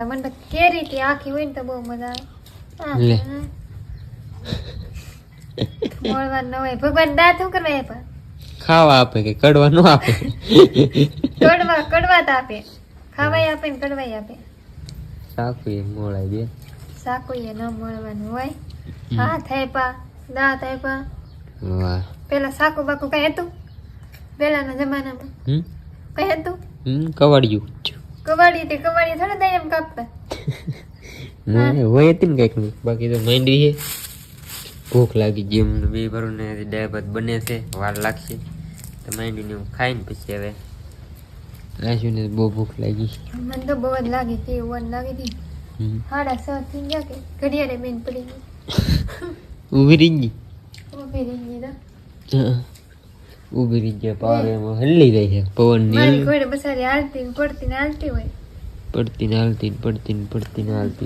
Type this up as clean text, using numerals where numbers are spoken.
મને તો કેરી થી આખી હોય ને તો બહુ મજા લે. આવે મળવા ન હોય ભગવાન દાંત શું કરવા આપ્યા ખાવા આપે કે કડવા ન આપે? કડવા તો આપે, ખાવાય આપે ને કડવાય આપે. સાકુ એ મોળાઈ દે. સાકુએ ન મળવાનું હોય. હાથ આપ્યા, દાંત આપ્યા. વાહ. પેલા સાકુ બાકુ કઈ હતું પેલાના જમાનામાં? કઈ હતું? કવાડિયું કવાડી થોડા દઈ એમ કાપતા. હોય હતી ને કઈક બાકી તો માંડવી છે. ભૂખ લાગી ગઈ એમને બે ભરું ને દાળ ભાત બને છે, વાર લાગશે તો માંડવીને હું ખાઈને પછી હવે આશુને બહુ ભૂખ લાગી. મને તો બહુ જ લાગી હતી, વન લાગી હતી. 6:30 થઈ ગયા કે ઘડિયાળે બેન પડી ગઈ. ઊભી રહી ગઈ. ઊભી રહી ગઈ તો ઊભી રહી ગયા પાર એમાં હલ્લી જાય છે પવન ની. મારી ઘોડે બસારી હાલતી ને પડતી ને હાલતી હોય. પડતી ને હાલતી ને પડતી ને હાલતી.